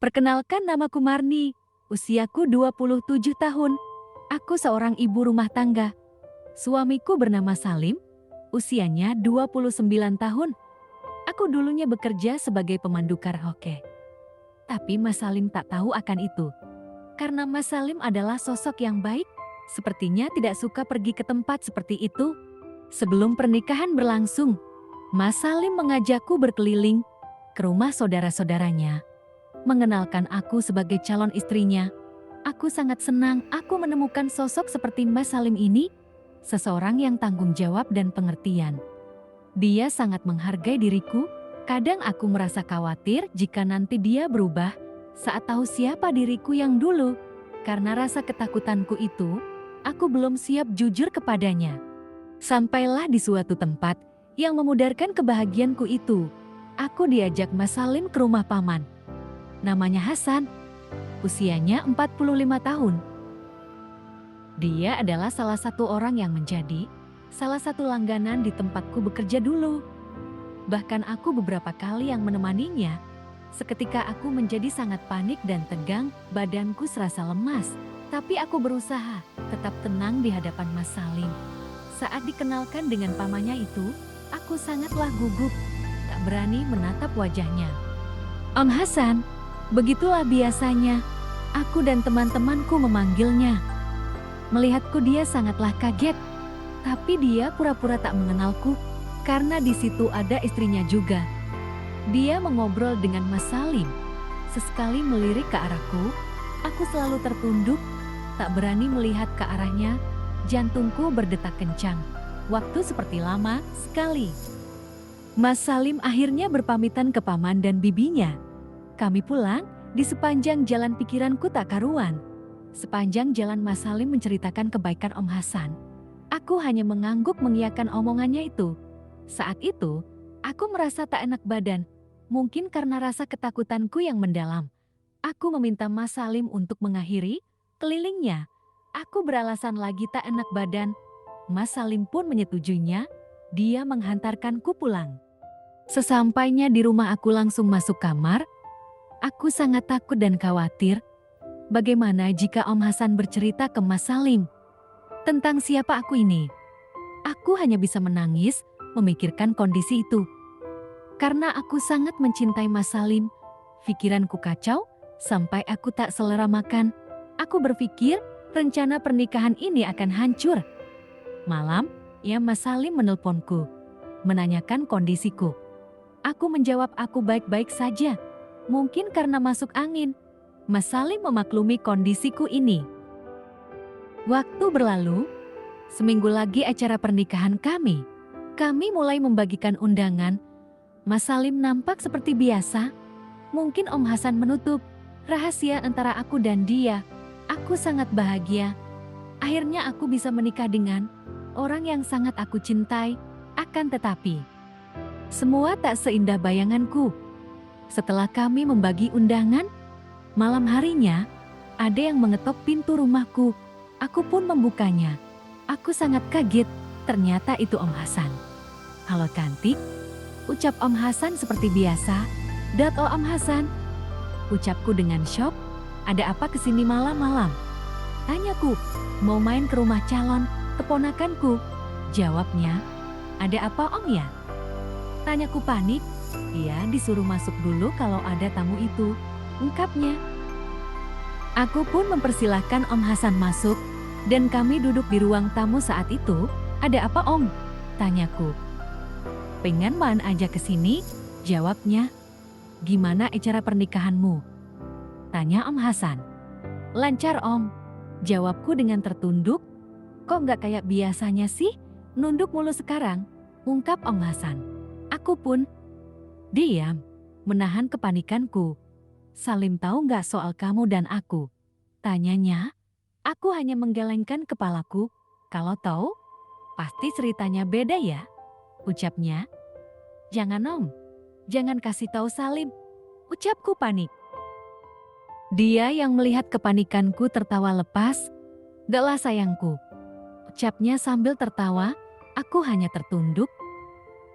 Perkenalkan, namaku Marni. Usiaku 27 tahun. Aku seorang ibu rumah tangga. Suamiku bernama Salim. Usianya 29 tahun. Aku dulunya bekerja sebagai pemandu karaoke. Tapi Mas Salim tak tahu akan itu. Karena Mas Salim adalah sosok yang baik, sepertinya tidak suka pergi ke tempat seperti itu. Sebelum pernikahan berlangsung, Mas Salim mengajakku berkeliling ke rumah saudara-saudaranya, mengenalkan aku sebagai calon istrinya. Aku sangat senang aku menemukan sosok seperti Mas Salim ini, seseorang yang tanggung jawab dan pengertian. Dia sangat menghargai diriku. Kadang aku merasa khawatir jika nanti dia berubah saat tahu siapa diriku yang dulu. Karena rasa ketakutanku itu, aku belum siap jujur kepadanya. Sampailah di suatu tempat yang memudarkan kebahagiaanku itu. Aku diajak Mas Salim ke rumah paman. Namanya Hasan. Usianya 45 tahun. Dia adalah salah satu orang yang menjadi salah satu langganan di tempatku bekerja dulu. Bahkan aku beberapa kali yang menemaninya. Seketika aku menjadi sangat panik dan tegang, badanku serasa lemas. Tapi aku berusaha tetap tenang di hadapan Mas Salim. Saat dikenalkan dengan pamannya itu, aku sangatlah gugup, tak berani menatap wajahnya. Om Hasan, begitulah biasanya, aku dan teman-temanku memanggilnya. Melihatku dia sangatlah kaget, tapi dia pura-pura tak mengenalku. Karena di situ ada istrinya juga. Dia mengobrol dengan Mas Salim. Sesekali melirik ke arahku, aku selalu tertunduk, tak berani melihat ke arahnya. Jantungku berdetak kencang. Waktu seperti lama sekali. Mas Salim akhirnya berpamitan ke paman dan bibinya. Kami pulang, di sepanjang jalan pikiranku tak karuan. Sepanjang jalan Mas Salim menceritakan kebaikan Om Hasan. Aku hanya mengangguk mengiyakan omongannya itu. Saat itu, aku merasa tak enak badan, mungkin karena rasa ketakutanku yang mendalam. Aku meminta Mas Salim untuk mengakhiri kelilingnya. Aku beralasan lagi tak enak badan. Mas Salim pun menyetujuinya. Dia menghantarkanku pulang. Sesampainya di rumah aku langsung masuk kamar. Aku sangat takut dan khawatir. Bagaimana jika Om Hasan bercerita ke Mas Salim tentang siapa aku ini? Aku hanya bisa menangis memikirkan kondisi itu. Karena aku sangat mencintai Mas Salim, pikiranku kacau sampai aku tak selera makan. Aku berpikir rencana pernikahan ini akan hancur. Malam, Mas Salim menelponku, menanyakan kondisiku. Aku menjawab aku baik-baik saja. Mungkin karena masuk angin, Mas Salim memaklumi kondisiku ini. Waktu berlalu, seminggu lagi acara pernikahan kami. Kami mulai membagikan undangan. Mas Salim nampak seperti biasa. Mungkin Om Hasan menutup rahasia antara aku dan dia. Aku sangat bahagia. Akhirnya aku bisa menikah dengan orang yang sangat aku cintai. Akan tetapi, semua tak seindah bayanganku. Setelah kami membagi undangan, malam harinya ada yang mengetok pintu rumahku. Aku pun membukanya. Aku sangat kaget, ternyata itu Om Hasan. Halo cantik, ucap Om Hasan seperti biasa. Oh Om Hasan, ucapku dengan syok. Ada apa kesini malam-malam? Tanyaku, mau main ke rumah calon keponakanku. Jawabnya, ada apa Om ya? Tanyaku panik. Dia disuruh masuk dulu kalau ada tamu itu, ungkapnya. Aku pun mempersilahkan Om Hasan masuk dan kami duduk di ruang tamu saat itu. Ada apa Om? Tanyaku. Pengen main aja ke sini, jawabnya. Gimana acara pernikahanmu? Tanya Om Hasan. Lancar Om, jawabku dengan tertunduk. Kok nggak kayak biasanya sih? Nunduk mulu sekarang, ungkap Om Hasan. Aku pun diam, menahan kepanikanku. Salim tahu nggak soal kamu dan aku? Tanyanya. Aku hanya menggelengkan kepalaku. Kalau tahu, pasti ceritanya beda ya, ucapnya. Jangan Om, jangan kasih tahu Salim, ucapku panik. Dia yang melihat kepanikanku tertawa lepas. Gaklah sayangku, ucapnya sambil tertawa. Aku hanya tertunduk.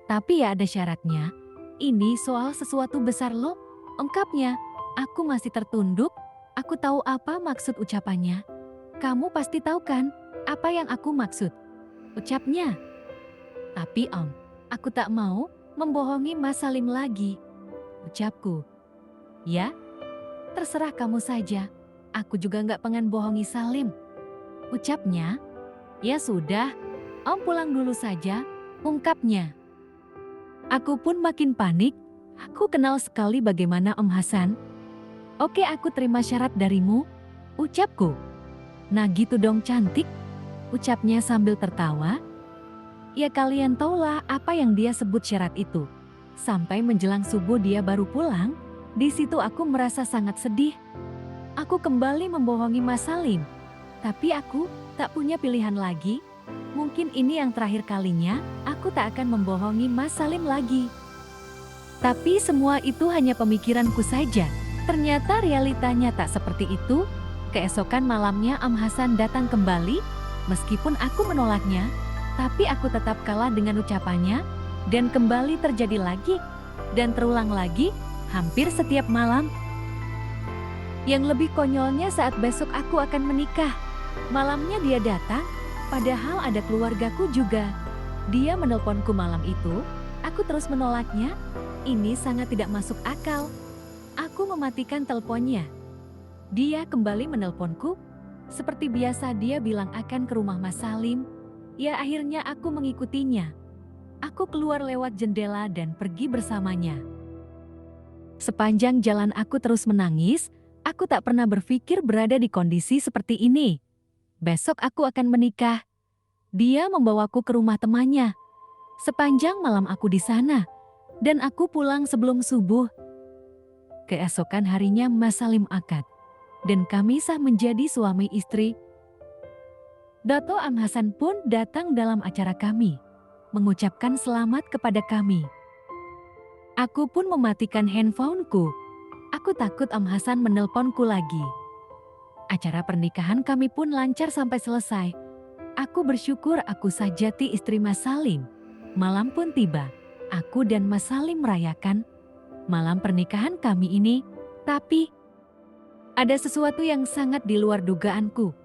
Tapi ya ada syaratnya. Ini soal sesuatu besar loh, ungkapnya. Aku masih tertunduk. Aku tahu apa maksud ucapannya. Kamu pasti tahu kan apa yang aku maksud? Ucapnya. Tapi Om, aku tak mau membohongi Mas Salim lagi. Ucapku. Ya, terserah kamu saja. Aku juga nggak pengen bohongi Salim. Ucapnya. Ya sudah, Om pulang dulu saja, ungkapnya. Aku pun makin panik. Aku kenal sekali bagaimana Om Hasan. Oke, aku terima syarat darimu, ucapku. Nah gitu dong cantik, ucapnya sambil tertawa. Ya kalian taulah apa yang dia sebut syarat itu. Sampai menjelang subuh dia baru pulang. Di situ aku merasa sangat sedih. Aku kembali membohongi Mas Salim. Tapi aku tak punya pilihan lagi. Mungkin ini yang terakhir kalinya aku tak akan membohongi Mas Salim lagi. Tapi semua itu hanya pemikiranku saja. Ternyata realitanya tak seperti itu. Keesokan malamnya Om Hasan datang kembali. Meskipun aku menolaknya, tapi aku tetap kalah dengan ucapannya, dan kembali terjadi lagi, dan terulang lagi, hampir setiap malam. Yang lebih konyolnya saat besok aku akan menikah. Malamnya dia datang, padahal ada keluargaku juga. Dia menelponku malam itu, aku terus menolaknya. Ini sangat tidak masuk akal. Aku mematikan teleponnya. Dia kembali menelponku. Seperti biasa dia bilang akan ke rumah Mas Salim. Ya akhirnya aku mengikutinya. Aku keluar lewat jendela dan pergi bersamanya. Sepanjang jalan aku terus menangis. Aku tak pernah berpikir berada di kondisi seperti ini. Besok aku akan menikah. Dia membawaku ke rumah temannya. Sepanjang malam aku di sana. Dan aku pulang sebelum subuh. Keesokan harinya Mas Salim akad. Dan kami sah menjadi suami istri. Dato' Am Hasan pun datang dalam acara kami, mengucapkan selamat kepada kami. Aku pun mematikan handphoneku. Aku takut Am Hasan menelponku lagi. Acara pernikahan kami pun lancar sampai selesai. Aku bersyukur aku sajati istri Mas Salim. Malam pun tiba. Aku dan Mas Salim merayakan malam pernikahan kami ini. Tapi ada sesuatu yang sangat di luar dugaanku.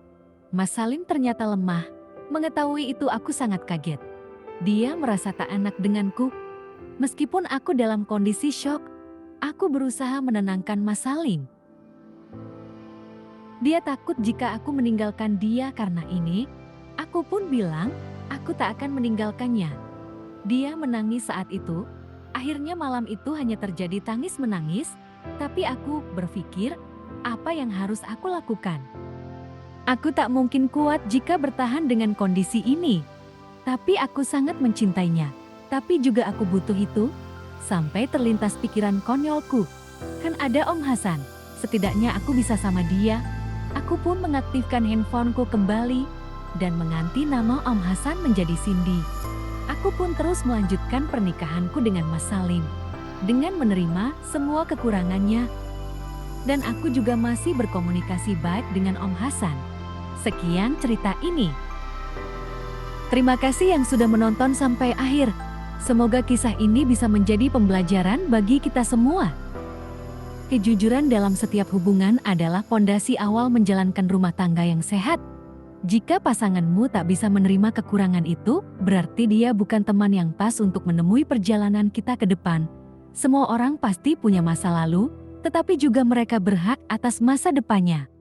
Mas Salim ternyata lemah. Mengetahui itu aku sangat kaget. Dia merasa tak enak denganku. Meskipun aku dalam kondisi syok, aku berusaha menenangkan Mas Salim. Dia takut jika aku meninggalkan dia karena ini. Aku pun bilang, aku tak akan meninggalkannya. Dia menangis saat itu. Akhirnya malam itu hanya terjadi tangis-menangis. Tapi aku berpikir, apa yang harus aku lakukan? Aku tak mungkin kuat jika bertahan dengan kondisi ini. Tapi aku sangat mencintainya. Tapi juga aku butuh itu. Sampai terlintas pikiran konyolku. Kan ada Om Hasan. Setidaknya aku bisa sama dia. Aku pun mengaktifkan handphoneku kembali. Dan mengganti nama Om Hasan menjadi Cindy. Aku pun terus melanjutkan pernikahanku dengan Mas Salim. Dengan menerima semua kekurangannya. Dan aku juga masih berkomunikasi baik dengan Om Hasan. Sekian cerita ini. Terima kasih yang sudah menonton sampai akhir. Semoga kisah ini bisa menjadi pembelajaran bagi kita semua. Kejujuran dalam setiap hubungan adalah pondasi awal menjalankan rumah tangga yang sehat. Jika pasanganmu tak bisa menerima kekurangan itu, berarti dia bukan teman yang pas untuk menemui perjalanan kita ke depan. Semua orang pasti punya masa lalu, tetapi juga mereka berhak atas masa depannya.